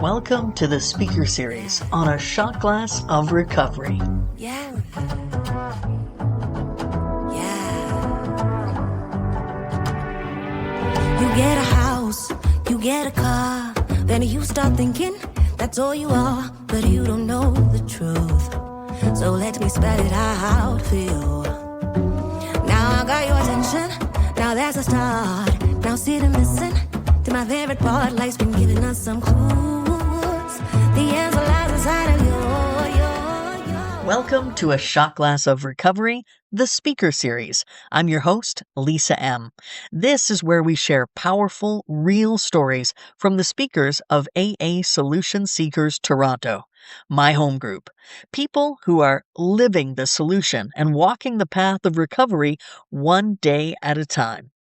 Welcome to the speaker series on a shot glass of recovery. Yeah. You get a house, you get a car, then you start thinking that's all you are, but you don't know the truth. So let me spell it out for you. Now I got your attention, now there's a start. Now sit and listen to my favorite part. Life's been giving us some clues. The answer lies inside of you. Welcome to A Shot Glass of Recovery, the speaker series. I'm your host, Lisa M. This is where we share powerful, real stories from the speakers of AA Solution Seekers Toronto, my home group. People who are living the solution and walking the path of recovery one day at a time.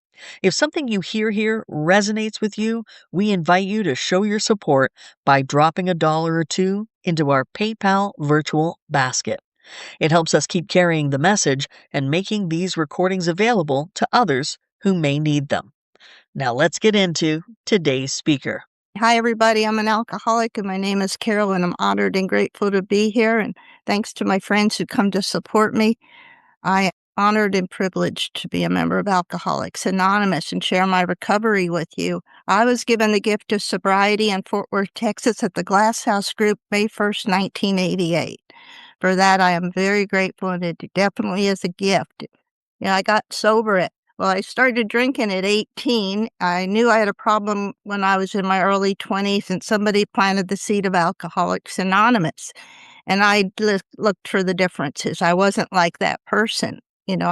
If something you hear here resonates with you, we invite you to show your support by dropping $1 or $2 into our PayPal virtual basket. It helps us keep carrying the message and making these recordings available to others who may need them. Now let's get into today's speaker. Hi, everybody. I'm an alcoholic, and my name is Carol, and I'm honored and grateful to be here. And thanks to my friends who come to support me. I am honored and privileged to be a member of Alcoholics Anonymous and share my recovery with you. I was given the gift of sobriety in Fort Worth, Texas at the Glass House Group May 1st, 1988. For that, I am very grateful, and it definitely is a gift. I got sober I started drinking at 18. I knew I had a problem when I was in my early 20s, and somebody planted the seed of Alcoholics Anonymous. And I looked for the differences. I wasn't like that person.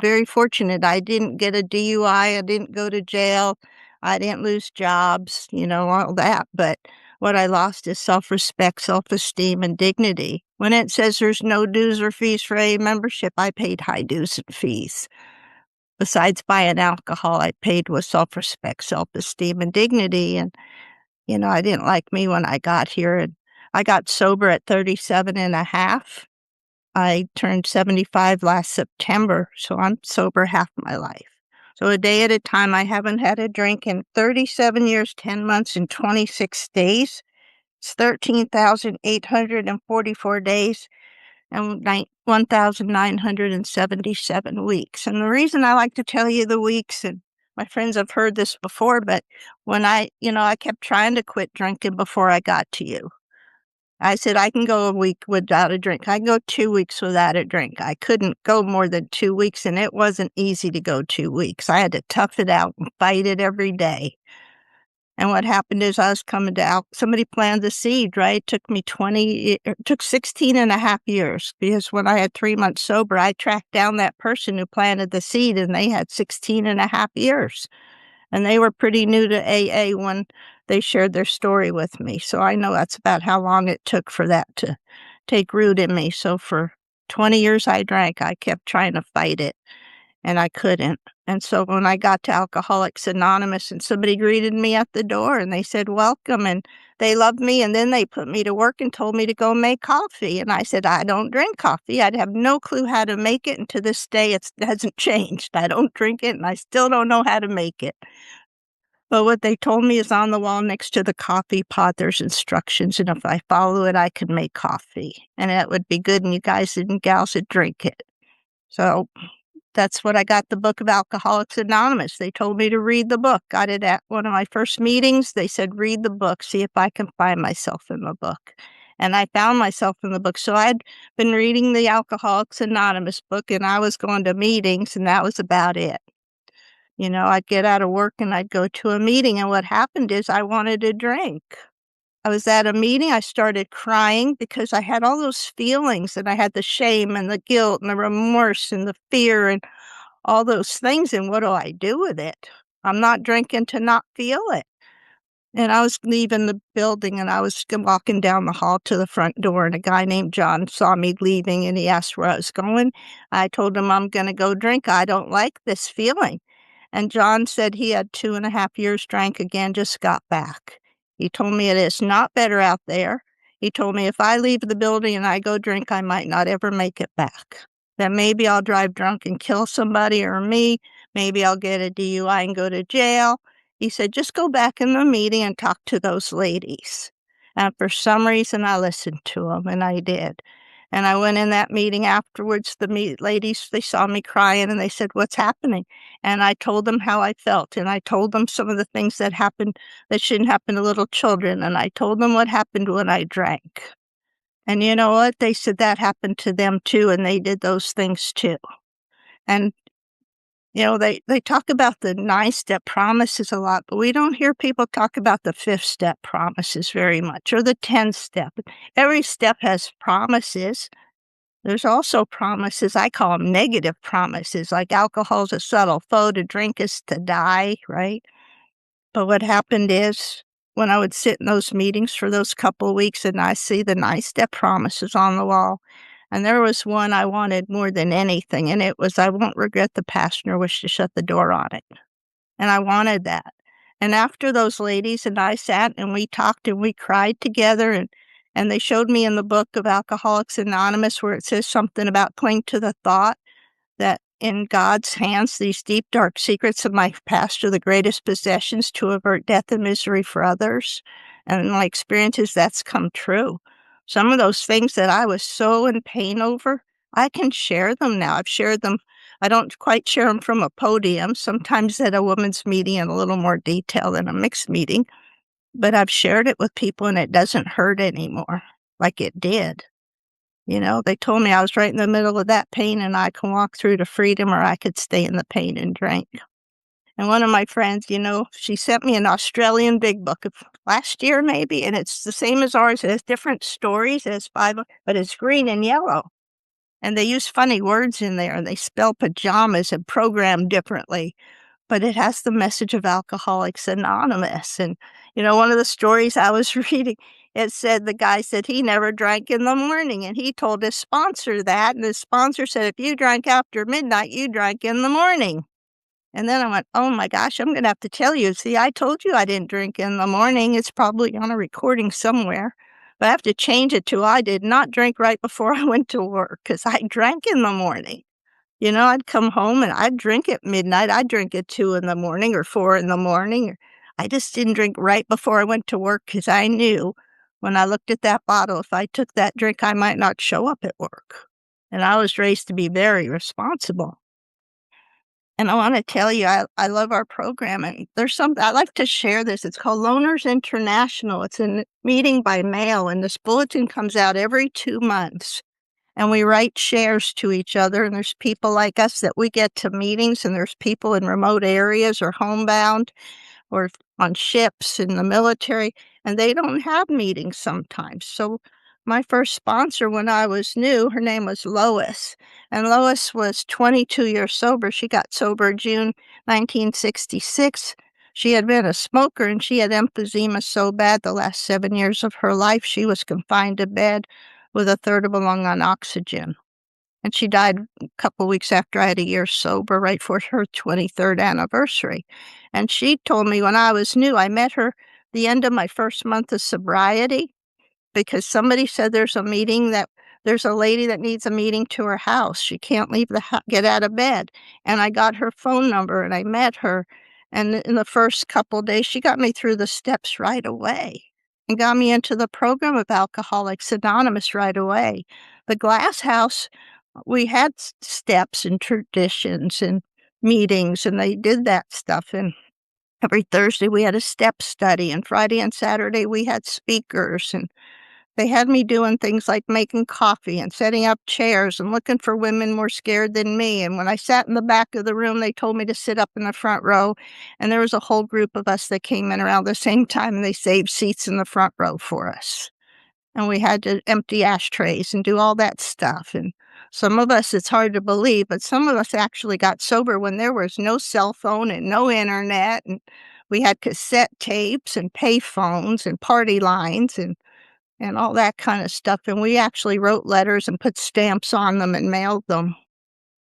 Very fortunate. I didn't get a DUI. I didn't go to jail. I didn't lose jobs, all that. But what I lost is self-respect, self-esteem, and dignity. When it says there's no dues or fees for a membership, I paid high dues and fees. Besides buying alcohol, I paid with self-respect, self-esteem, and dignity. And, I didn't like me when I got here. And I got sober at 37 and a half. I turned 75 last September, so I'm sober half my life. So a day at a time. I haven't had a drink in 37 years, 10 months, and 26 days. It's 13,844 days and 1,977 weeks. And the reason I like to tell you the weeks, and my friends have heard this before, but when I kept trying to quit drinking before I got to you. I said, I can go a week without a drink. I can go 2 weeks without a drink. I couldn't go more than 2 weeks, and it wasn't easy to go 2 weeks. I had to tough it out and fight it every day. And what happened is I was coming to somebody planted the seed, right? It took 16 and a half years, because when I had 3 months sober, I tracked down that person who planted the seed, and they had 16 and a half years. And they were pretty new to AA when they shared their story with me. So I know that's about how long it took for that to take root in me. So for 20 years I drank. I kept trying to fight it, and I couldn't. And so when I got to Alcoholics Anonymous, and somebody greeted me at the door, and they said, welcome, and they loved me, and then they put me to work and told me to go make coffee. And I said, I don't drink coffee. I'd have no clue how to make it, and to this day it hasn't changed. I don't drink it, and I still don't know how to make it. But what they told me is on the wall next to the coffee pot, there's instructions, and if I follow it, I could make coffee, and it would be good, and you guys and gals would drink it. So that's what I got the book of Alcoholics Anonymous. They told me to read the book. Got it at one of my first meetings. They said, read the book, see if I can find myself in the book. And I found myself in the book. So I'd been reading the Alcoholics Anonymous book, and I was going to meetings, and that was about it. I'd get out of work and I'd go to a meeting, and what happened is I wanted a drink. I was at a meeting, I started crying because I had all those feelings, and I had the shame and the guilt and the remorse and the fear and all those things, and what do I do with it? I'm not drinking to not feel it. And I was leaving the building, and I was walking down the hall to the front door, and a guy named John saw me leaving, and he asked where I was going. I told him, I'm going to go drink. I don't like this feeling. And John said he had 2.5 years, drank again, just got back. He told me it is not better out there. He told me if I leave the building and I go drink, I might not ever make it back. That maybe I'll drive drunk and kill somebody or me. Maybe I'll get a DUI and go to jail. He said, just go back in the meeting and talk to those ladies. And for some reason, I listened to them, and I did. And I went in that meeting afterwards. The ladies, they saw me crying, and they said, "What's happening?" And I told them how I felt, and I told them some of the things that happened that shouldn't happen to little children, and I told them what happened when I drank. And you know what? They said that happened to them too, and they did those things too. And they talk about the 9-step promises a lot, but we don't hear people talk about the 5th-step promises very much, or the 10th-step. Every step has promises. There's also promises, I call them negative promises, like alcohol's a subtle foe, to drink is to die, right? But what happened is, when I would sit in those meetings for those couple of weeks and I see the 9-step promises on the wall, and there was one I wanted more than anything, and it was, "I won't regret the past nor wish to shut the door on it." And I wanted that. And after those ladies and I sat and we talked and we cried together, and they showed me in the book of Alcoholics Anonymous where it says something about cling to the thought that in God's hands, these deep, dark secrets of my past are the greatest possessions to avert death and misery for others. And in my experiences, that's come true. Some of those things that I was so in pain over, I can share them now. I've shared them. I don't quite share them from a podium, sometimes at a women's meeting in a little more detail than a mixed meeting, but I've shared it with people and it doesn't hurt anymore like it did. They told me I was right in the middle of that pain and I can walk through to freedom, or I could stay in the pain and drink. And one of my friends, she sent me an Australian big book of last year maybe, and it's the same as ours. It has different stories. It has 5, but it's green and yellow. And they use funny words in there, and they spell pajamas and program differently. But it has the message of Alcoholics Anonymous. And, one of the stories I was reading, it said the guy said he never drank in the morning, and he told his sponsor that, and his sponsor said, "If you drank after midnight, you drank in the morning." And then I went, "Oh my gosh, I'm going to have to tell you. See, I told you I didn't drink in the morning. It's probably on a recording somewhere. But I have to change it to I did not drink right before I went to work, because I drank in the morning." I'd come home and I'd drink at midnight. I'd drink at 2 in the morning or 4 in the morning. I just didn't drink right before I went to work, because I knew when I looked at that bottle, if I took that drink, I might not show up at work. And I was raised to be very responsible. And I want to tell you, I love our program. And there's I like to share this. It's called Loners International. It's a meeting by mail, and this bulletin comes out every 2 months. And we write shares to each other, and there's people like us that we get to meetings, and there's people in remote areas or homebound or on ships in the military, and they don't have meetings sometimes. So my first sponsor when I was new, her name was Lois, and Lois was 22 years sober. She got sober June 1966. She had been a smoker, and she had emphysema so bad the last 7 years of her life, she was confined to bed with a third of a lung on oxygen. And she died a couple weeks after I had a year sober, right for her 23rd anniversary. And she told me when I was new, I met her the end of my first month of sobriety, because somebody said there's a lady that needs a meeting to her house. She can't get out of bed. And I got her phone number and I met her. And in the first couple of days, she got me through the steps right away and got me into the program of Alcoholics Anonymous right away. The Glass House, we had steps and traditions and meetings, and they did that stuff. And every Thursday we had a step study, and Friday and Saturday we had speakers, and they had me doing things like making coffee and setting up chairs and looking for women more scared than me. And when I sat in the back of the room, they told me to sit up in the front row. And there was a whole group of us that came in around the same time, and they saved seats in the front row for us. And we had to empty ashtrays and do all that stuff. And some of us, it's hard to believe, but some of us actually got sober when there was no cell phone and no internet. And we had cassette tapes and pay phones and party lines and all that kind of stuff. And we actually wrote letters and put stamps on them and mailed them.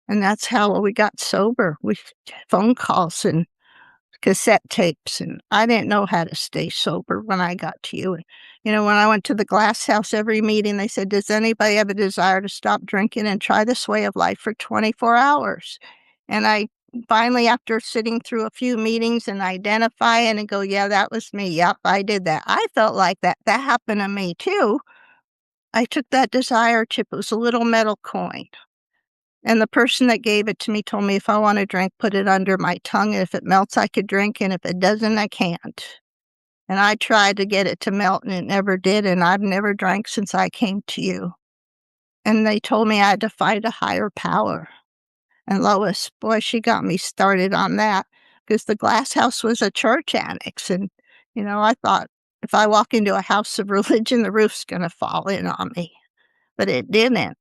And that's how we got sober. We phone calls and cassette tapes. And I didn't know how to stay sober when I got to you. And, when I went to the Glass House every meeting, they said, "Does anybody have a desire to stop drinking and try this way of life for 24 hours? And I finally, after sitting through a few meetings and identifying and go, yeah, that was me. Yep, I did that. I felt like that. That happened to me too. I took that desire chip. It was a little metal coin. And the person that gave it to me told me if I want to drink, put it under my tongue. And if it melts, I could drink. And if it doesn't, I can't. And I tried to get it to melt and it never did. And I've never drank since I came to you. And they told me I had to find a higher power. And Lois, boy, she got me started on that because the glass house was a church annex. And, I thought if I walk into a house of religion, the roof's going to fall in on me. But it didn't.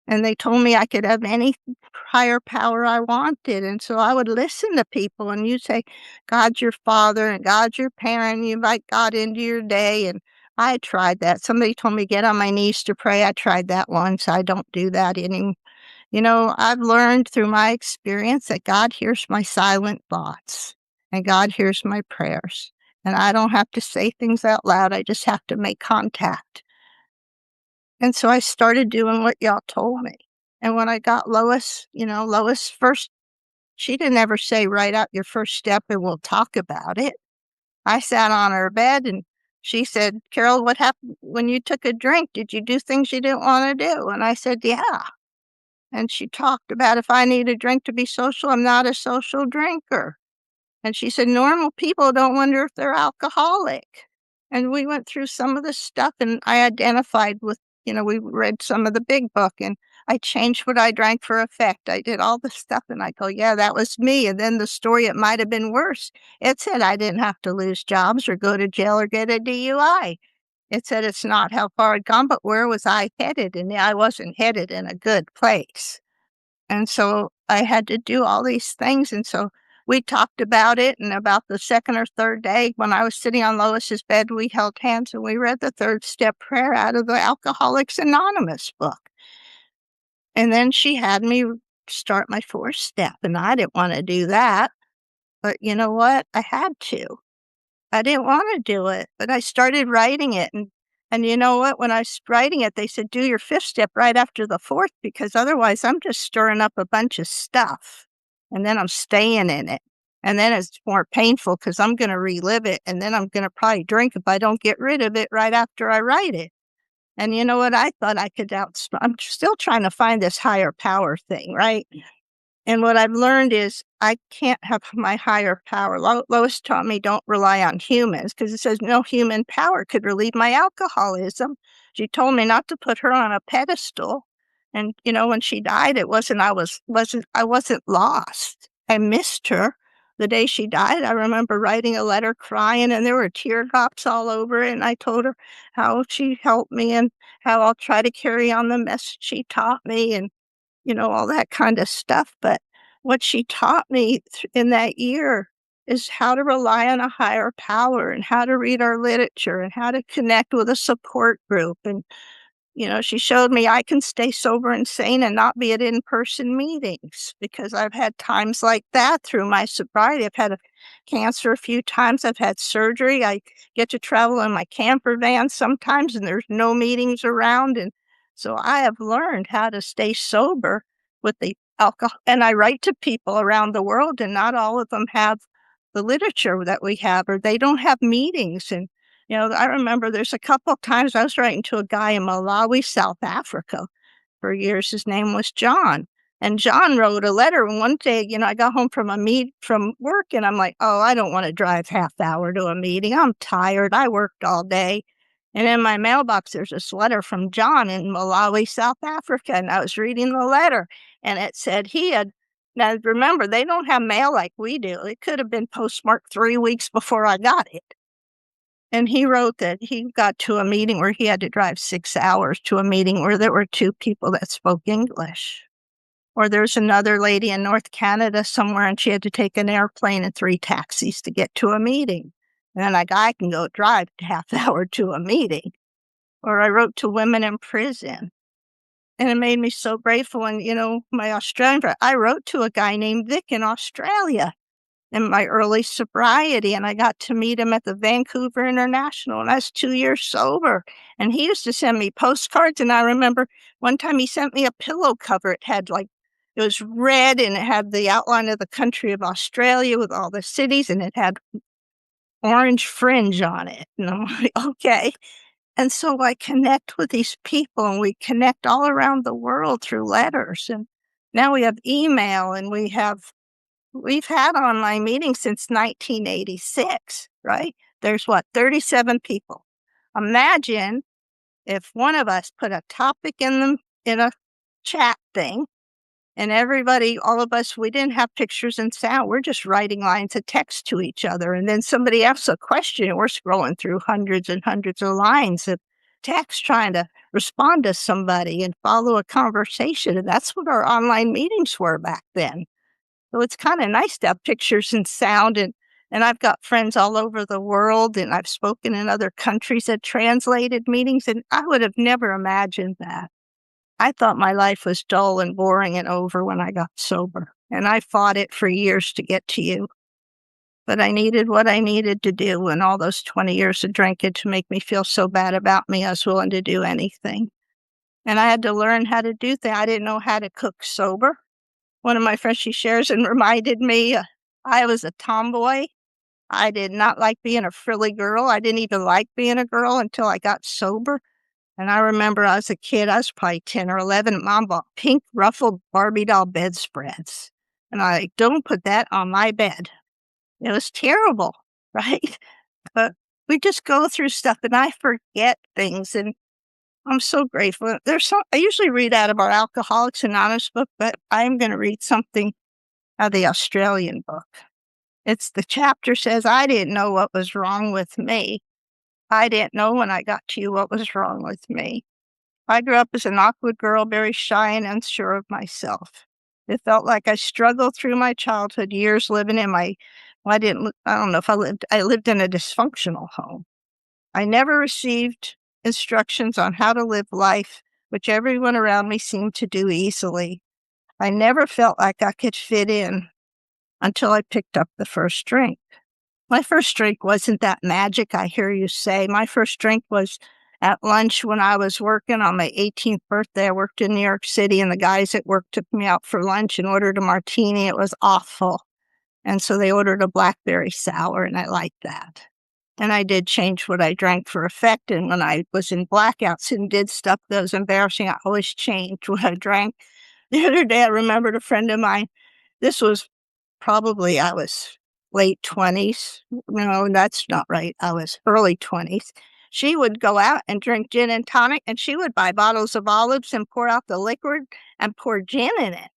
And they told me I could have any higher power I wanted. And so I would listen to people and you say, God's your father and God's your parent. You invite God into your day. And I tried that. Somebody told me get on my knees to pray. I tried that once. I don't do that anymore. I've learned through my experience that God hears my silent thoughts and God hears my prayers. And I don't have to say things out loud. I just have to make contact. And so I started doing what y'all told me. And when I got Lois, Lois first, she didn't ever say, write out your first step and we'll talk about it. I sat on her bed and she said, Carol, what happened when you took a drink? Did you do things you didn't want to do? And I said, yeah. And she talked about if I need a drink to be social, I'm not a social drinker. And she said, normal people don't wonder if they're alcoholic. And we went through some of the stuff and I identified with, we read some of the big book and I changed what I drank for effect. I did all the stuff and I go, yeah, that was me. And then the story, it might have been worse. It said I didn't have to lose jobs or go to jail or get a DUI. It said it's not how far I'd gone, but where was I headed? And I wasn't headed in a good place. And so I had to do all these things. And so we talked about it. And about the second or third day, when I was sitting on Lois's bed, we held hands and we read the third step prayer out of the Alcoholics Anonymous book. And then she had me start my fourth step. And I didn't want to do that. But you know what? I had to. I didn't want to do it, but I started writing it. And you know what? When I was writing it, they said, do your fifth step right after the fourth, because otherwise I'm just stirring up a bunch of stuff. And then I'm staying in it. And then it's more painful because I'm going to relive it. And then I'm going to probably drink if I don't get rid of it right after I write it. And you know what? I thought I could I'm still trying to find this higher power thing, right? And what I've learned is I can't have my higher power. Lois taught me don't rely on humans because it says no human power could relieve my alcoholism. She told me not to put her on a pedestal. And when she died, I wasn't lost. I missed her. The day she died, I remember writing a letter crying and there were tear drops all over it. And I told her how she helped me and how I'll try to carry on the message she taught me and all that kind of stuff. But what she taught me in that year is how to rely on a higher power and how to read our literature and how to connect with a support group. And, she showed me I can stay sober and sane and not be at in-person meetings because I've had times like that through my sobriety. I've had a cancer a few times. I've had surgery. I get to travel in my camper van sometimes and there's no meetings around. And so I have learned how to stay sober with the alcohol. And I write to people around the world and not all of them have the literature that we have, or they don't have meetings. And, I remember there's a couple of times I was writing to a guy in Malawi, South Africa for years. His name was John. And John wrote a letter. And one day, I got home from work and I'm like, oh, I don't want to drive half hour to a meeting. I'm tired. I worked all day. And in my mailbox, there's this letter from John in Malawi, South Africa. And I was reading the letter and it said now remember, they don't have mail like we do. It could have been postmarked 3 weeks before I got it. And he wrote that he got to a meeting where he had to drive 6 hours to a meeting where there were 2 people that spoke English. Or there's another lady in North Canada somewhere and she had to take an airplane and 3 taxis to get to a meeting. And a guy can go drive a half hour to a meeting. Or I wrote to women in prison. And it made me so grateful. And, my Australian friend, I wrote to a guy named Vic in Australia in my early sobriety. And I got to meet him at the Vancouver International. And I was 2 years sober. And he used to send me postcards. And I remember one time he sent me a pillow cover. It had like It was red, and it had the outline of the country of Australia with all the cities, and it had orange fringe on it. And I'm like, okay. And so I connect with these people, and we connect all around the world through letters. And now we have email, and we've had online meetings since 1986, right? There's 37 people. Imagine if one of us put a topic in a chat thing, and everybody, all of us, we didn't have pictures and sound. We're just writing lines of text to each other. And then somebody asks a question, and we're scrolling through hundreds and hundreds of lines of text trying to respond to somebody and follow a conversation. And that's what our online meetings were back then. So it's kind of nice to have pictures and sound. And I've got friends all over the world, and I've spoken in other countries that translated meetings, and I would have never imagined that. I thought my life was dull and boring and over when I got sober, and I fought it for years to get to you. But I needed what I needed to do, and all those 20 years of drinking to make me feel so bad about me, I was willing to do anything. And I had to learn how to do things. I didn't know how to cook sober. One of my friends, she shares and reminded me, I was a tomboy. I did not like being a frilly girl. I didn't even like being a girl until I got sober. And I remember I was a kid, I was probably 10 or 11, Mom bought pink ruffled Barbie doll bedspreads. And I don't put that on my bed. It was terrible, right? But we just go through stuff, and I forget things, and I'm so grateful. I usually read out of our Alcoholics Anonymous book, but I'm going to read something out of the Australian book. The chapter says, I didn't know what was wrong with me. I didn't know when I got to you what was wrong with me. I grew up as an awkward girl, very shy and unsure of myself. It felt like I struggled through my childhood years living in I don't know if I lived in a dysfunctional home. I never received instructions on how to live life, which everyone around me seemed to do easily. I never felt like I could fit in until I picked up the first drink. My first drink wasn't that magic, I hear you say. My first drink was at lunch when I was working on my 18th birthday. I worked in New York City, and the guys at work took me out for lunch and ordered a martini. It was awful. And so they ordered a blackberry sour, and I liked that. And I did change what I drank for effect. And when I was in blackouts and did stuff that was embarrassing, I always changed what I drank. The other day, I remembered a friend of mine. This was probably, I was late 20s. No, that's not right. I was early 20s. She would go out and drink gin and tonic, and she would buy bottles of olives and pour out the liquid and pour gin in it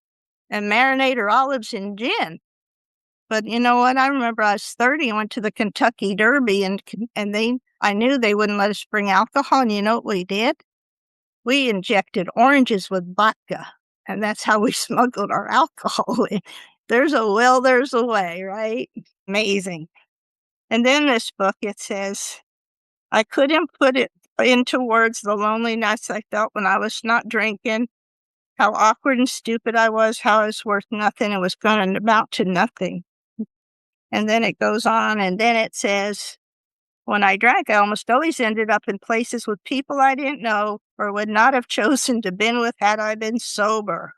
and marinate her olives in gin. But you know what? I remember I was 30 and went to the Kentucky Derby, and I knew they wouldn't let us bring alcohol. And you know what we did? We injected oranges with vodka, and that's how we smuggled our alcohol in. There's a will, there's a way, right? Amazing. And then this book, it says, I couldn't put it into words the loneliness I felt when I was not drinking, how awkward and stupid I was, how I was worth nothing and was going to amount to nothing. And then it goes on, and then it says, when I drank, I almost always ended up in places with people I didn't know or would not have chosen to been with had I been sober.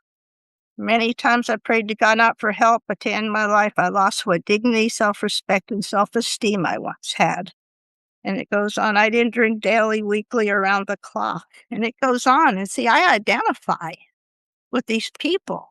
Many times I prayed to God not for help, but to end my life, I lost what dignity, self-respect, and self-esteem I once had. And it goes on, I didn't drink daily, weekly, around the clock. And it goes on, and see, I identify with these people.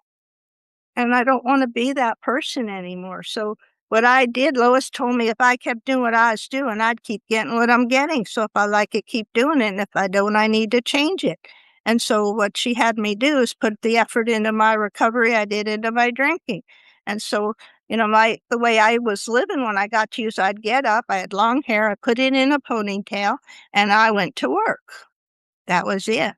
And I don't want to be that person anymore. So what I did, Lois told me if I kept doing what I was doing, I'd keep getting what I'm getting. So if I like it, keep doing it. And if I don't, I need to change it. And so what she had me do is put the effort into my recovery I did into my drinking. And so, the way I was living when I got to you, so I'd get up, I had long hair, I put it in a ponytail, and I went to work. That was it.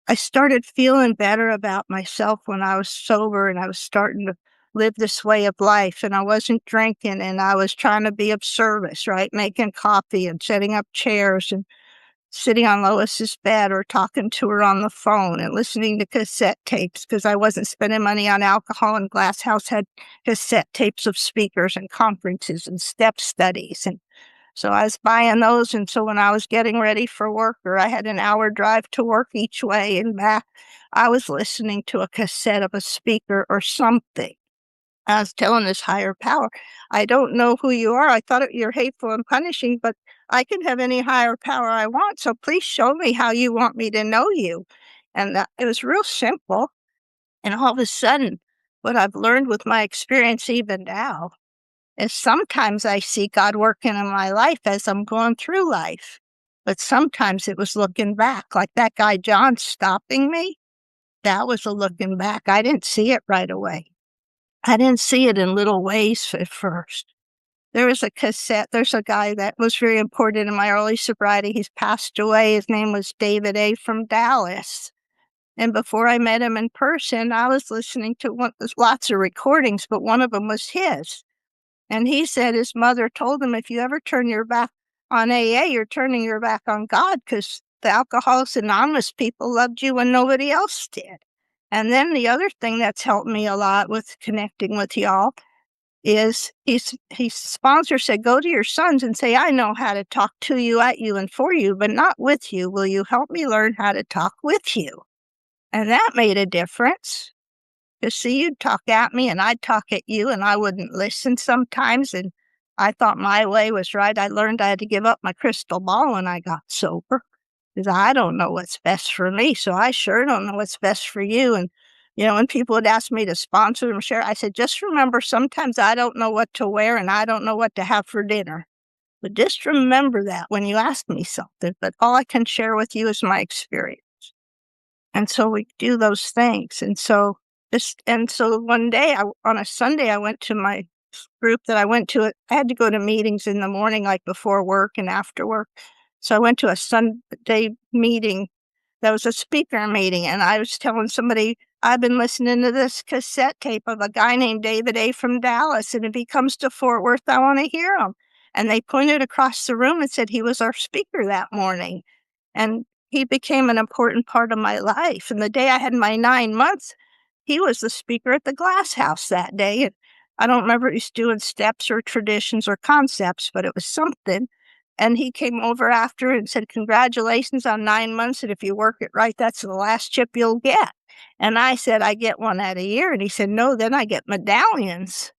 I started feeling better about myself when I was sober, and I was starting to live this way of life, and I wasn't drinking, and I was trying to be of service, right? Making coffee and setting up chairs and sitting on Lois's bed or talking to her on the phone and listening to cassette tapes because I wasn't spending money on alcohol, and Glass House had cassette tapes of speakers and conferences and step studies. And So I was buying those, and so when I was getting ready for work, or I had an hour drive to work each way and back, I was listening to a cassette of a speaker or something. I was telling this higher power, I don't know who you are. I thought you're hateful and punishing, but I can have any higher power I want. So please show me how you want me to know you. And it was real simple. And all of a sudden, what I've learned with my experience even now is sometimes I see God working in my life as I'm going through life. But sometimes it was looking back, like that guy John stopping me. That was a looking back. I didn't see it right away. I didn't see it in little ways at first. There was a cassette. There's a guy that was very important in my early sobriety. He's passed away. His name was David A. from Dallas. And before I met him in person, I was listening to lots of recordings, but one of them was his. And he said his mother told him, if you ever turn your back on AA, you're turning your back on God, because the Alcoholics Anonymous people loved you when nobody else did. And then the other thing that's helped me a lot with connecting with y'all is his sponsor said, go to your sons and say, I know how to talk to you, at you, and for you, but not with you. Will you help me learn how to talk with you? And that made a difference. Because see, you'd talk at me and I'd talk at you, and I wouldn't listen sometimes. And I thought my way was right. I learned I had to give up my crystal ball when I got sober, because I don't know what's best for me. So I sure don't know what's best for you. And, when people would ask me to sponsor them, share, I said, just remember, sometimes I don't know what to wear and I don't know what to have for dinner. But just remember that when you ask me something. But all I can share with you is my experience. And so we do those things. And so one day, on a Sunday, I went to my group that I went to. I had to go to meetings in the morning, like before work and after work. So I went to a Sunday meeting that was a speaker meeting, and I was telling somebody, I've been listening to this cassette tape of a guy named David A. from Dallas, and if he comes to Fort Worth, I want to hear him. And they pointed across the room and said he was our speaker that morning. And he became an important part of my life. And the day I had my 9 months, he was the speaker at the Glass House that day. And I don't remember if he's doing steps or traditions or concepts, but it was something. And he came over after and said, congratulations on 9 months. And if you work it right, that's the last chip you'll get. And I said, I get one at a year. And he said, no, then I get medallions.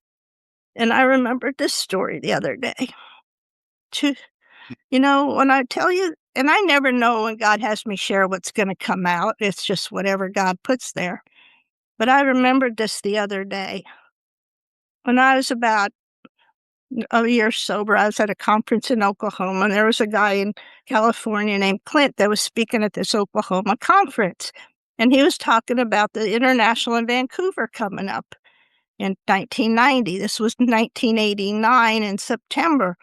And I remembered this story the other day. When I tell you, and I never know when God has me share what's going to come out. It's just whatever God puts there. But I remembered this the other day. When I was about a year sober, I was at a conference in Oklahoma, and there was a guy in California named Clint that was speaking at this Oklahoma conference. And he was talking about the International in Vancouver coming up in 1990. This was 1989 in September.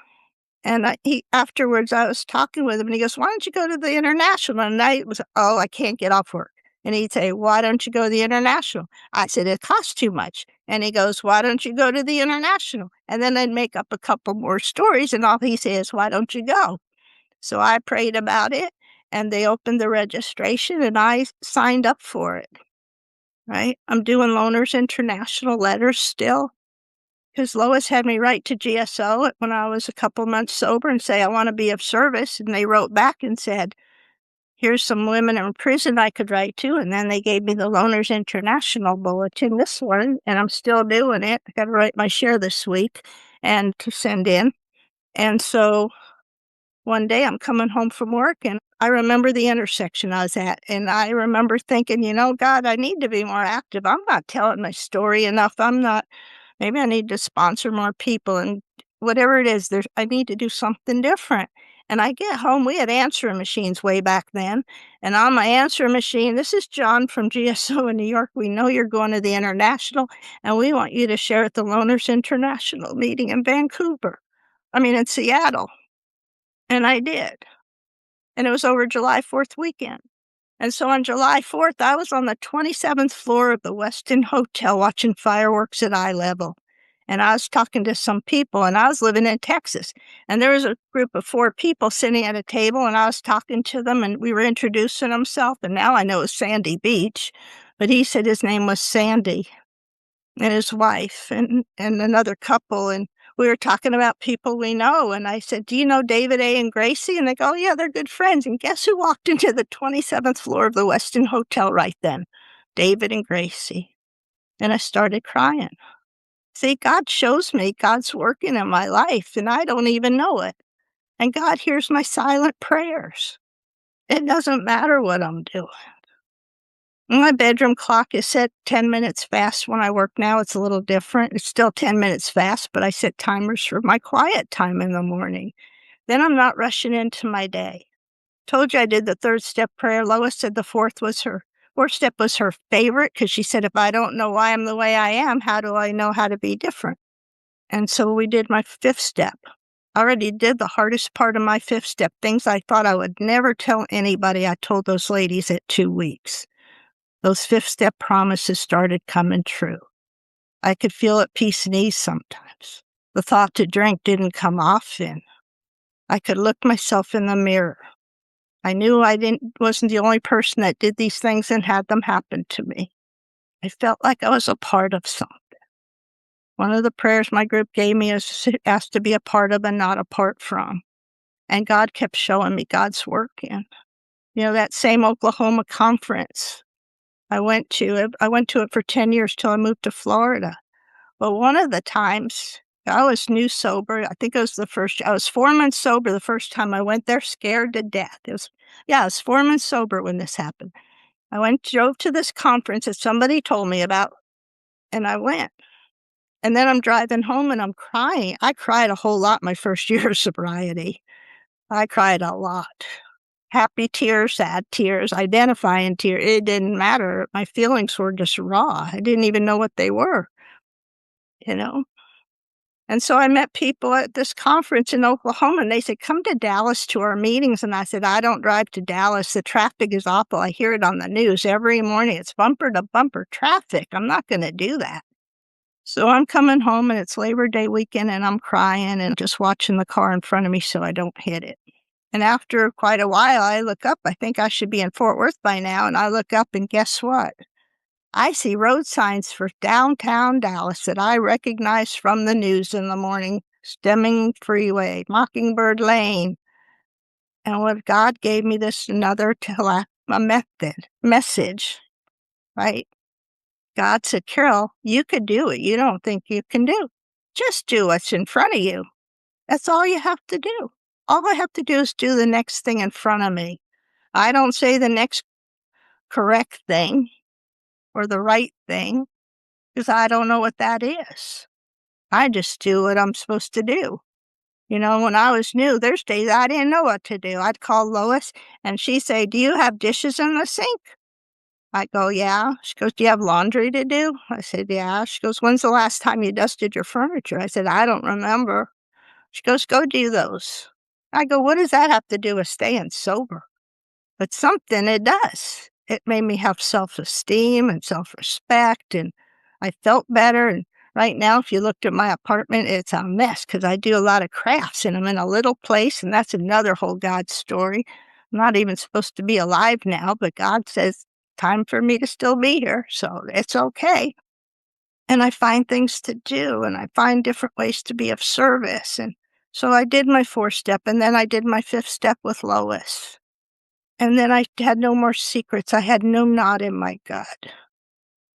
And afterwards, I was talking with him, and he goes, why don't you go to the International? And I was, I can't get off work. And he'd say, why don't you go to the International? I said, it costs too much. And he goes, why don't you go to the International? And then I'd make up a couple more stories, and all he says, why don't you go? So I prayed about it, and they opened the registration, and I signed up for it, right? I'm doing Loners International letters still, because Lois had me write to GSO when I was a couple months sober and say, I want to be of service. And they wrote back and said, here's some women in prison I could write to. And then they gave me the Loners International bulletin, this one, and I'm still doing it. I got to write my share this week and to send in. And so one day I'm coming home from work, and I remember the intersection I was at. And I remember thinking, God, I need to be more active. I'm not telling my story enough. Maybe I need to sponsor more people, and whatever it is, I need to do something different. And I get home, we had answering machines way back then. And on my answering machine, this is John from GSO in New York. We know you're going to the International, and we want you to share at the Loners International meeting in in Seattle. And I did. And it was over July 4th weekend. And so on July 4th, I was on the 27th floor of the Westin Hotel watching fireworks at eye level. And I was talking to some people, and I was living in Texas. And there was a group of 4 people sitting at a table, and I was talking to them, and we were introducing himself. And now I know it's Sandy Beach, but he said his name was Sandy, and his wife, and another couple. And we were talking about people we know, and I said, "Do you know David A. and Gracie?" And they go, "Oh, yeah, they're good friends." And guess who walked into the 27th floor of the Westin Hotel right then? David and Gracie. And I started crying. See, God shows me God's working in my life, and I don't even know it. And God hears my silent prayers. It doesn't matter what I'm doing. My bedroom clock is set 10 minutes fast when I work now. It's a little different. It's still 10 minutes fast, but I set timers for my quiet time in the morning. Then I'm not rushing into my day. Told you I did the 3rd step prayer. Lois said the 4th step was her favorite because she said, if I don't know why I'm the way I am, how do I know how to be different? And so we did my 5th step. I already did the hardest part of my 5th step, things I thought I would never tell anybody. I told those ladies at 2 weeks. Those 5th step promises started coming true. I could feel at peace and ease sometimes. The thought to drink didn't come often. I could look myself in the mirror. I knew wasn't the only person that did these things and had them happen to me. I felt like I was a part of something. One of the prayers my group gave me is asked to be a part of and not apart from. And God kept showing me God's working. You know, that same Oklahoma conference, I went to it for 10 years till I moved to Florida. But one of the times, I was new sober. I think it was I was 4 months sober the first time I went there, scared to death. I was 4 months sober when this happened. Drove to this conference that somebody told me about, and I went. And then I'm driving home and I'm crying. I cried a whole lot my first year of sobriety. I cried a lot. Happy tears, sad tears, identifying tears. It didn't matter. My feelings were just raw. I didn't even know what they were, you know? And so I met people at this conference in Oklahoma, and they said, come to Dallas to our meetings. And I said, I don't drive to Dallas. The traffic is awful. I hear it on the news every morning. It's bumper to bumper traffic. I'm not going to do that. So I'm coming home, and it's Labor Day weekend, and I'm crying and just watching the car in front of me so I don't hit it. And after quite a while, I look up. I think I should be in Fort Worth by now. And I look up, and guess what? I see road signs for downtown Dallas that I recognize from the news in the morning. Stemming Freeway, Mockingbird Lane. And what God gave me message, right? God said, Carol, you could do it. You don't think you can do. Just do what's in front of you. That's all you have to do. All I have to do is do the next thing in front of me. I don't say the next correct thing or the right thing because I don't know what that is. I just do what I'm supposed to do. You know, when I was new, there's days I didn't know what to do. I'd call Lois and she'd say, do you have dishes in the sink? I go, yeah. She goes, do you have laundry to do? I said, yeah. She goes, when's the last time you dusted your furniture? I said, I don't remember. She goes, go do those. I go, what does that have to do with staying sober? But something it does. It made me have self-esteem and self-respect, and I felt better. And right now, if you looked at my apartment, it's a mess because I do a lot of crafts, and I'm in a little place, and that's another whole God story. I'm not even supposed to be alive now, but God says, time for me to still be here, so it's okay. And I find things to do, and I find different ways to be of service. And so I did my 4th step, and then I did my 5th step with Lois. And then I had no more secrets. I had no knot in my gut.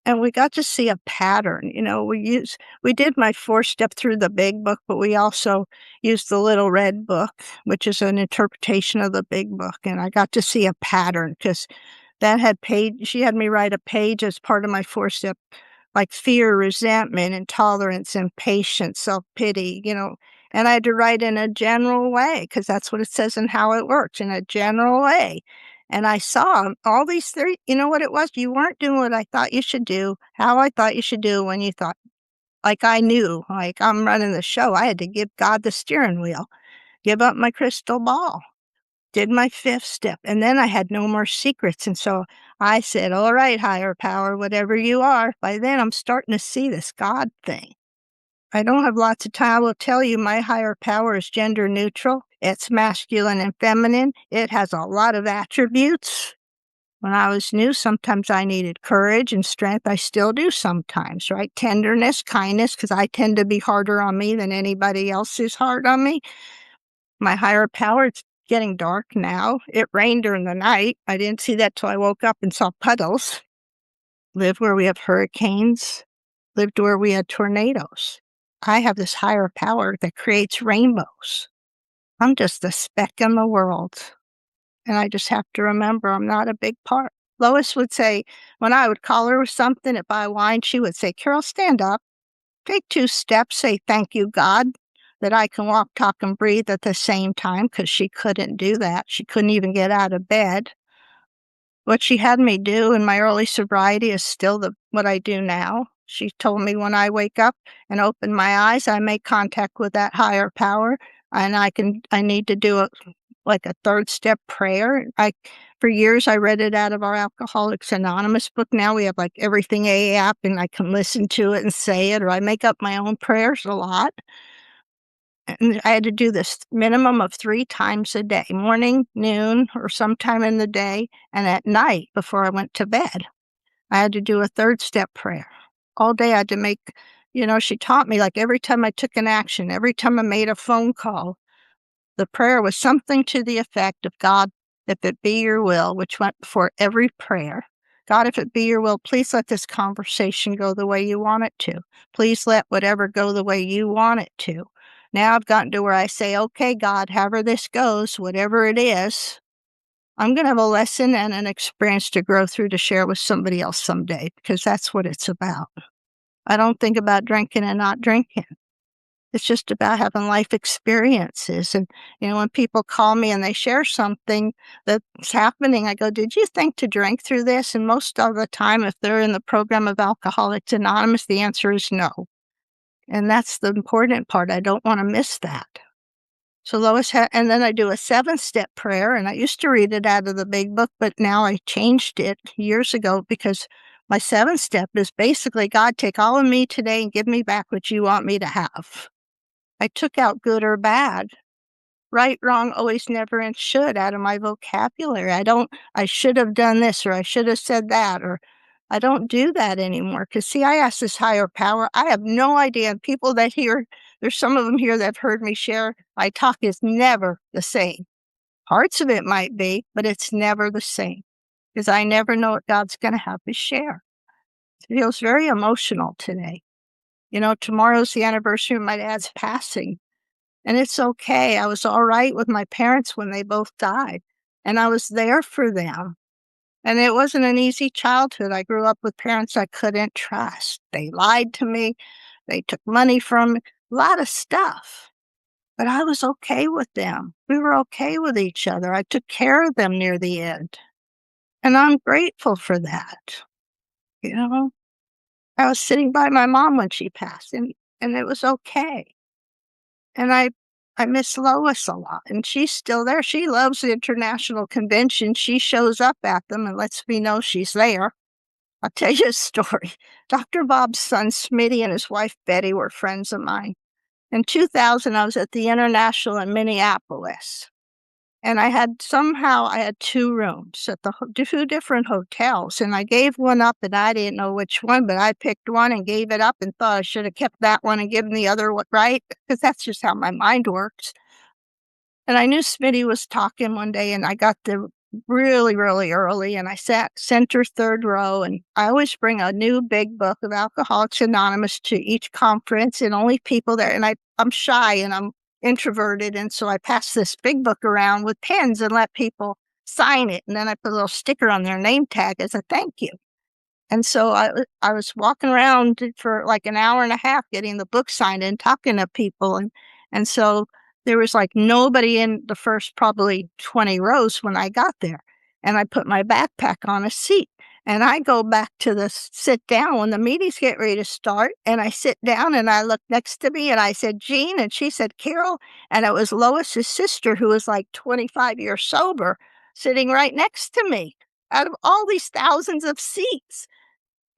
And we got to see a pattern. You know, we did my 4th step through the big book, but we also used the little red book, which is an interpretation of the big book. And I got to see a pattern because she had me write a page as part of my 4th step, like fear, resentment, intolerance, impatience, self-pity, you know. And I had to write in a general way because that's what it says and how it works, in a general way. And I saw all these three, you know what it was? You weren't doing what I thought you should do, how I thought you should do when you thought, like I knew, like I'm running the show. I had to give God the steering wheel, give up my crystal ball, did my 5th step, and then I had no more secrets. And so I said, all right, higher power, whatever you are. By then, I'm starting to see this God thing. I don't have lots of time. I will tell you my higher power is gender neutral. It's masculine and feminine. It has a lot of attributes. When I was new, sometimes I needed courage and strength. I still do sometimes, right? Tenderness, kindness, because I tend to be harder on me than anybody else is hard on me. My higher power, it's getting dark now. It rained during the night. I didn't see that till I woke up and saw puddles. Lived where we have hurricanes. Lived where we had tornadoes. I have this higher power that creates rainbows. I'm just a speck in the world. And I just have to remember I'm not a big part. Lois would say, when I would call her with something, if I whined, she would say, Carol, stand up, take 2 steps, say, thank you, God, that I can walk, talk, and breathe at the same time, because she couldn't do that. She couldn't even get out of bed. What she had me do in my early sobriety is still what I do now. She told me when I wake up and open my eyes, I make contact with that higher power, and I need to do a 3rd step prayer. For years, I read it out of our Alcoholics Anonymous book. Now we have like Everything AA app, and I can listen to it and say it, or I make up my own prayers a lot. And I had to do this minimum of 3 times a day, morning, noon, or sometime in the day, and at night before I went to bed. I had to do a 3rd step prayer. All day I had to make, she taught me, like, every time I took an action, every time I made a phone call, the prayer was something to the effect of, God, if it be your will, which went before every prayer. God, if it be your will, please let this conversation go the way you want it to. Please let whatever go the way you want it to. Now I've gotten to where I say, okay, God, however this goes, whatever it is, I'm going to have a lesson and an experience to grow through to share with somebody else someday, because that's what it's about. I don't think about drinking and not drinking. It's just about having life experiences. And, when people call me and they share something that's happening, I go, did you think to drink through this? And most of the time, if they're in the program of Alcoholics Anonymous, the answer is no. And that's the important part. I don't want to miss that. So Lois and then I do a 7-step prayer, and I used to read it out of the big book, but now I changed it years ago, because my 7th step is basically, God, take all of me today and give me back what you want me to have. I took out good or bad, right, wrong, always, never, and should out of my vocabulary. I should have done this, or I should have said that, or I don't do that anymore. Because, see, I ask this higher power. I have no idea. And people that there's some of them here that have heard me share, my talk is never the same. Parts of it might be, but it's never the same, because I never know what God's going to have me share. It feels very emotional today. Tomorrow's the anniversary of my dad's passing. And it's okay. I was all right with my parents when they both died, and I was there for them. And it wasn't an easy childhood. I grew up with parents I couldn't trust. They lied to me. They took money from me, a lot of stuff. But I was okay with them. We were okay with each other. I took care of them near the end. And I'm grateful for that. I was sitting by my mom when she passed, and it was okay. And I miss Lois a lot, and she's still there. She loves the international convention. She shows up at them and lets me know she's there. I'll tell you a story. Dr. Bob's son, Smitty, and his wife, Betty, were friends of mine. In 2000, I was at the International in Minneapolis, and I had 2 rooms at the 2 different hotels, and I gave one up, and I didn't know which one, but I picked one and gave it up and thought I should have kept that one and given the other one, right? Because that's just how my mind works. And I knew Smitty was talking one day, and I got there really, really early, and I sat center 3rd row, and I always bring a new big book of Alcoholics Anonymous to each conference, and only people there, and I'm shy and I'm introverted, and so I pass this big book around with pens and let people sign it, and then I put a little sticker on their name tag as a thank you. And so I was walking around for like an hour and a half getting the book signed and talking to people, and so there was like nobody in the first probably 20 rows when I got there. And I put my backpack on a seat, and I go back to the sit down when the meetings get ready to start, and I sit down and I look next to me and I said, Jean, and she said, Carol, and it was Lois's sister, who was like 25 years sober, sitting right next to me out of all these thousands of seats.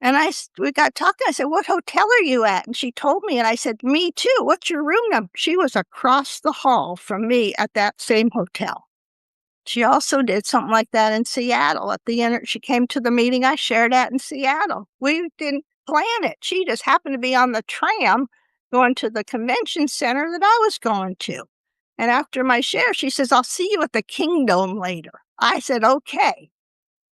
And we got talking. I said, what hotel are you at? And she told me, and I said, me too. What's your room number? She was across the hall from me at that same hotel. She also did something like that in Seattle. She came to the meeting I shared at in Seattle. We didn't plan it. She just happened to be on the tram going to the convention center that I was going to. And after my share, she says, I'll see you at the Kingdom later. I said, okay.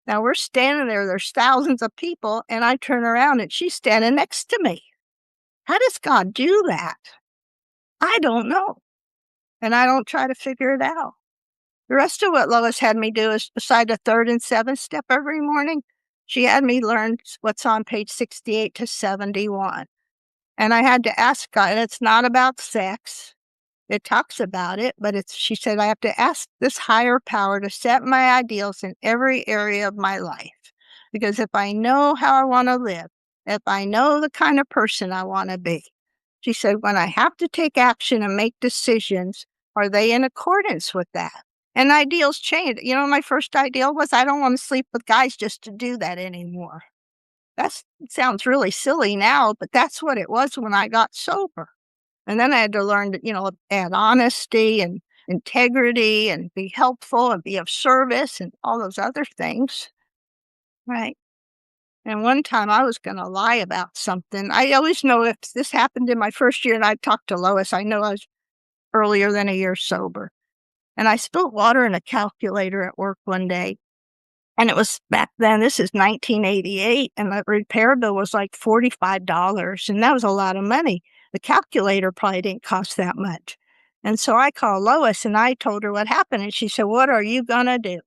Now we're standing there. There's thousands of people. And I turn around and she's standing next to me. How does God do that? I don't know. And I don't try to figure it out. The rest of what Lois had me do is beside the 3rd and 7th step every morning, she had me learn what's on page 68 to 71. And I had to ask God, and it's not about sex. It talks about it, but she said, I have to ask this higher power to set my ideals in every area of my life. Because if I know how I want to live, if I know the kind of person I want to be, she said, when I have to take action and make decisions, are they in accordance with that? And ideals change. My first ideal was I don't want to sleep with guys just to do that anymore. That sounds really silly now, but that's what it was when I got sober. And then I had to learn to, add honesty and integrity and be helpful and be of service and all those other things. Right. And one time I was going to lie about something. I always know if this happened in my first year and I talked to Lois, I know I was earlier than a year sober. And I spilled water in a calculator at work one day. And it was back then, this is 1988, and the repair bill was like $45. And that was a lot of money. The calculator probably didn't cost that much. And so I called Lois and I told her what happened. And she said, what are you going to do?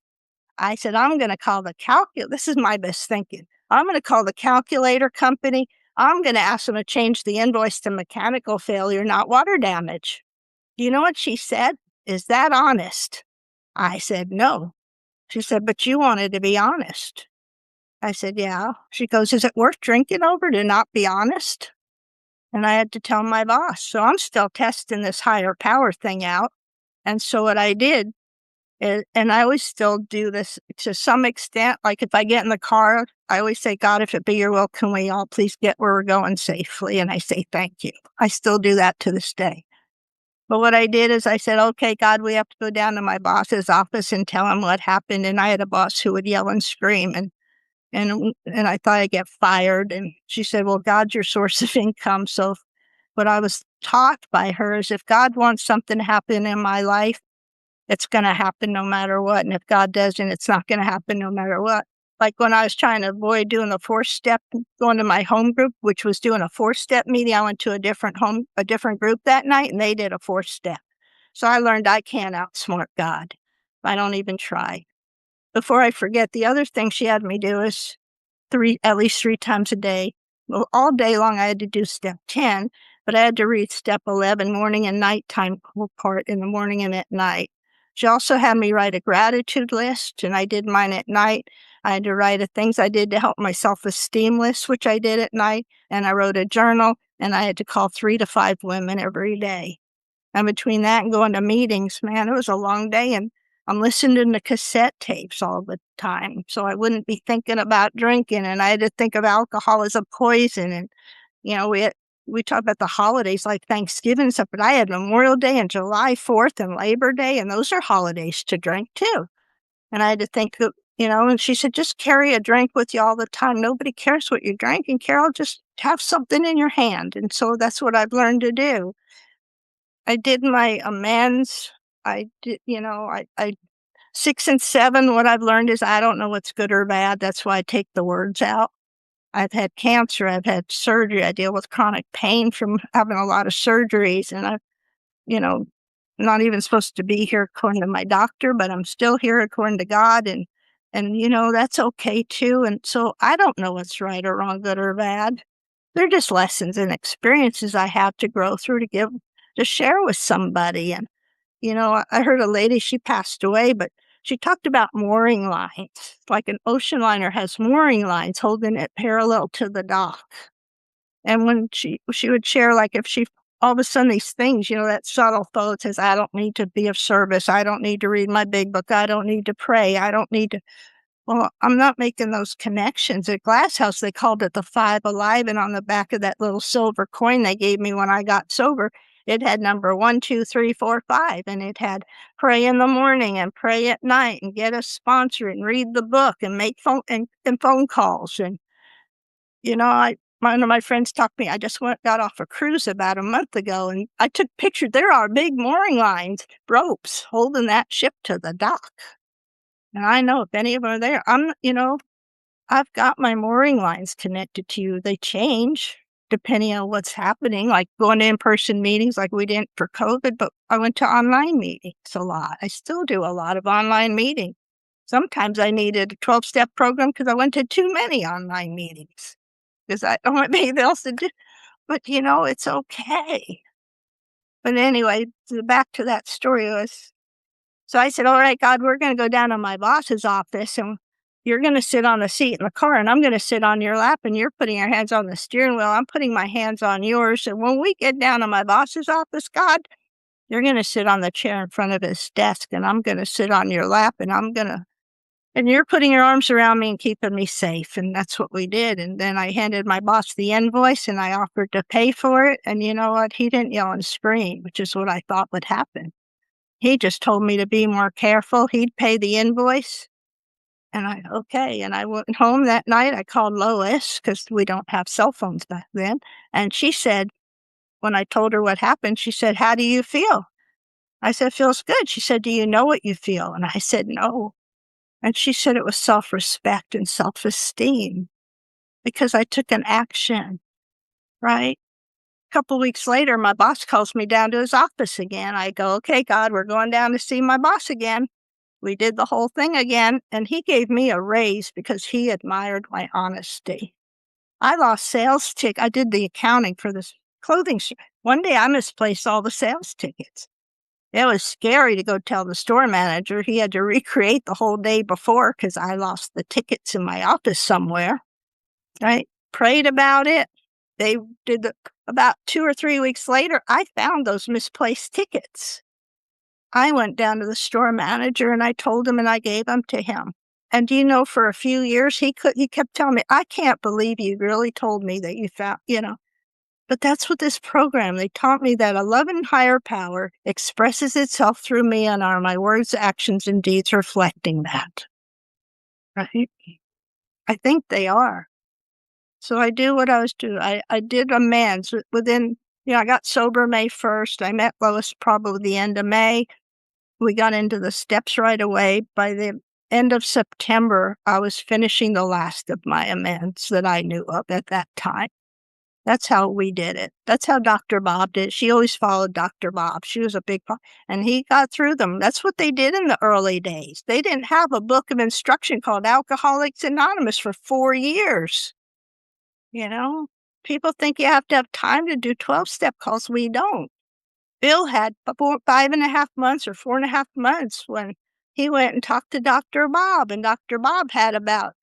I said, I'm going to call the calculator. This is my best thinking. I'm going to call the calculator company. I'm going to ask them to change the invoice to mechanical failure, not water damage. You know what she said? Is that honest? I said, no. She said, but you wanted to be honest. I said, yeah. She goes, is it worth drinking over to not be honest? And I had to tell my boss. So I'm still testing this higher power thing out. And so what I did, and I always still do this to some extent, like if I get in the car, I always say, God, if it be your will, can we all please get where we're going safely? And I say, thank you. I still do that to this day. But what I did is I said, okay, God, we have to go down to my boss's office and tell him what happened. And I had a boss who would yell and scream. And I thought I'd get fired. And she said, well, God's your source of income. So what I was taught by her is if God wants something to happen in my life, it's going to happen no matter what. And if God doesn't, it's not going to happen no matter what. Like when I was trying to avoid doing the 4-step, going to my home group, which was doing a 4-step meeting, I went to a different group that night, and they did a 4-step. So I learned I can't outsmart God. I don't even try. Before I forget, the other thing she had me do is at least 3 times a day. Well, all day long I had to do step 10, but I had to read step 11, morning and nighttime part in the morning and at night. She also had me write a gratitude list, and I did mine at night. I had to write things I did to help my self-esteem list, which I did at night, and I wrote a journal, and I had to call 3 to 5 women every day. And between that and going to meetings, man, it was a long day, and I'm listening to cassette tapes all the time, so I wouldn't be thinking about drinking, and I had to think of alcohol as a poison, and, we talk about the holidays like Thanksgiving and stuff, but I had Memorial Day and July 4th and Labor Day, and those are holidays to drink too. And I had to think that, and she said, just carry a drink with you all the time. Nobody cares what you're drinking, Carol. Just have something in your hand. And so that's what I've learned to do. I did my amends. I did, 6 and 7, what I've learned is I don't know what's good or bad. That's why I take the words out. I've had cancer. I've had surgery. I deal with chronic pain from having a lot of surgeries. And I've, not even supposed to be here according to my doctor, but I'm still here according to God. And that's okay too. And so I don't know what's right or wrong, good or bad. They're just lessons and experiences I have to grow through to share with somebody. And, I heard a lady, she passed away, but she talked about mooring lines, like an ocean liner has mooring lines holding it parallel to the dock. And when she would share, like if she, all of a sudden these things, that subtle thought says, I don't need to be of service. I don't need to read my big book. I don't need to pray. I don't need to. Well, I'm not making those connections. At Glass House, they called it the 5 Alive. And on the back of that little silver coin they gave me when I got sober, It had number 1, 2, 3, 4, 5, and it had pray in the morning and pray at night and get a sponsor and read the book and make phone calls. And, one of my friends talked to me. I just got off a cruise about a month ago, and I took pictures. There are big mooring lines, ropes holding that ship to the dock. And I know if any of them are there, I've got my mooring lines connected to you. They change depending on what's happening, like going to in-person meetings like we didn't for COVID, but I went to online meetings a lot. I still do a lot of online meetings. Sometimes I needed a 12-step program because I went to too many online meetings because I don't want anything else to do. But, it's okay. But anyway, back to that story so I said, all right, God, we're going to go down to my boss's office, and you're going to sit on the seat in the car, and I'm going to sit on your lap, and you're putting your hands on the steering wheel. I'm putting my hands on yours. And when we get down to my boss's office, God, you're going to sit on the chair in front of his desk, and I'm going to sit on your lap, and you're putting your arms around me and keeping me safe. And that's what we did. And then I handed my boss the invoice, and I offered to pay for it. And you know what? He didn't yell and scream, which is what I thought would happen. He just told me to be more careful. He'd pay the invoice. And okay. And I went home that night. I called Lois because we don't have cell phones back then. And she said, when I told her what happened, she said, how do you feel? I said, feels good. She said, do you know what you feel? And I said, no. And she said it was self-respect and self-esteem because I took an action, right? A couple weeks later, my boss calls me down to his office again. I go, okay, God, we're going down to see my boss again. We did the whole thing again, and he gave me a raise because he admired my honesty. I lost sales tickets. I did the accounting for this clothing store. One day I misplaced all the sales tickets. It was scary to go tell the store manager. He had to recreate the whole day before because I lost the tickets in my office somewhere. Right? Prayed about it. They did about 2 or 3 weeks later, I found those misplaced tickets. I went down to the store manager and I told him and I gave them to him. And do you know, for a few years, he kept telling me, I can't believe you really told me that you found, But that's what this program, they taught me that a loving higher power expresses itself through me and are my words, actions, and deeds reflecting that. Right? I think they are. So I do what I was doing. I did amends within, I got sober May 1st. I met Lois probably the end of May. We got into the steps right away. By the end of September, I was finishing the last of my amends that I knew of at that time. That's how we did it. That's how Dr. Bob did it. She always followed Dr. Bob. She was a big part, and he got through them. That's what they did in the early days. They didn't have a book of instruction called Alcoholics Anonymous for 4 years. People think you have to have time to do 12-step calls. We don't. Bill had 5.5 months or 4.5 months when he went and talked to Dr. Bob, and Dr. Bob had about,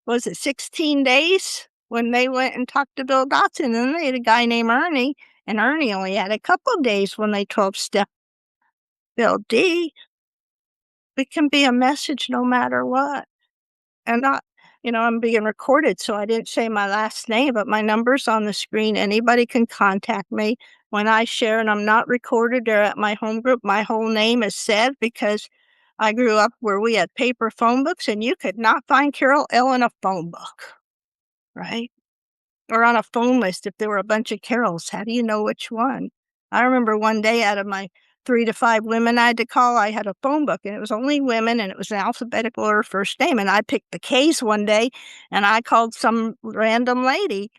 16 days when they went and talked to Bill Dotson. And then they had a guy named Ernie, and Ernie only had a couple of days when they 12-step Bill D. It can be a message no matter what. And I'm being recorded, so I didn't say my last name, but my number's on the screen. Anybody can contact me when I share, and I'm not recorded or at my home group. My whole name is said because I grew up where we had paper phone books, and you could not find Carol L. in a phone book, right? Or on a phone list if there were a bunch of Carols. How do you know which one? I remember one day out of my 3 to 5 women I had to call, I had a phone book, and it was only women, and it was an alphabetical order first name. And I picked the K's one day, and I called some random lady,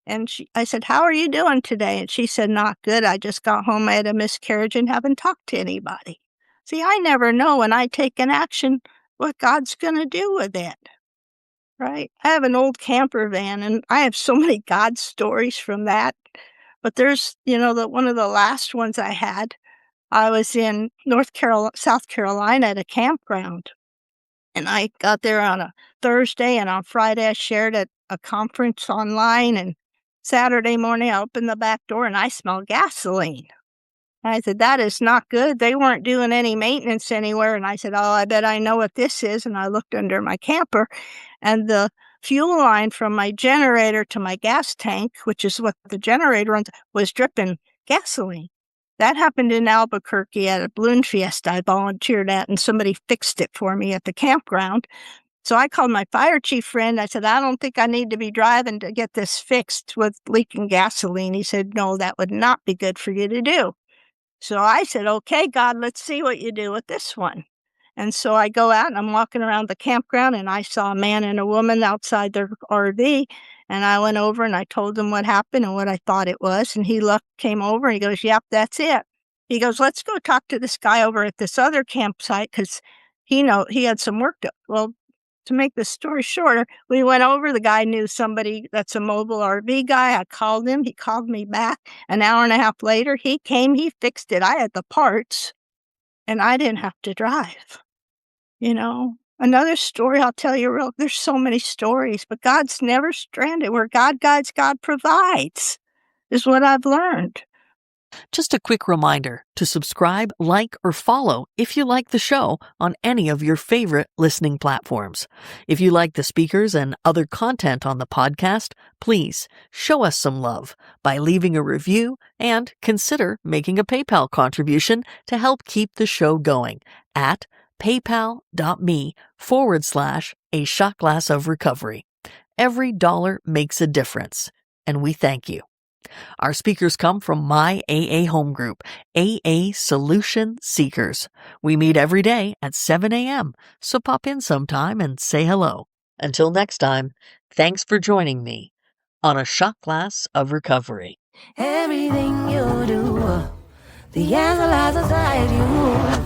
and I said, how are you doing today? And she said, not good. I just got home. I had a miscarriage and haven't talked to anybody. See, I never know when I take an action what God's going to do with it. Right? I have an old camper van, and I have so many God stories from that. But there's, one of the last ones I had, I was in South Carolina at a campground, and I got there on a Thursday, and on Friday I shared at a conference online, and Saturday morning I opened the back door and I smelled gasoline. And I said, that is not good. They weren't doing any maintenance anywhere. And I said, oh, I bet I know what this is. And I looked under my camper, and the fuel line from my generator to my gas tank, which is what the generator runs, was dripping gasoline. That happened in Albuquerque at a balloon fiesta I volunteered at, and somebody fixed it for me at the campground. So I called my fire chief friend. I said, I don't think I need to be driving to get this fixed with leaking gasoline. He said, no, that would not be good for you to do. So I said, okay, God, let's see what you do with this one. And so I go out and I'm walking around the campground and I saw a man and a woman outside their RV. And I went over and I told him what happened and what I thought it was. And he came over and he goes, yep, that's it. He goes, let's go talk to this guy over at this other campsite because he had some work to. Well, to make the story shorter, we went over. The guy knew somebody that's a mobile RV guy. I called him. He called me back. An hour and a half later, he came. He fixed it. I had the parts and I didn't have to drive. Another story I'll tell you there's so many stories, but God's never stranded. Where God guides, God provides, is what I've learned. Just a quick reminder to subscribe, like, or follow if you like the show on any of your favorite listening platforms. If you like the speakers and other content on the podcast, please show us some love by leaving a review and consider making a PayPal contribution to help keep the show going at paypal.me/a shot glass of recovery. Every dollar makes a difference, and we thank you. Our speakers come from my AA home group, AA Solution Seekers. We meet every day at 7 a.m., so pop in sometime and say hello. Until next time, thanks for joining me on A Shot Glass of Recovery. Everything you do, the answer lies inside you.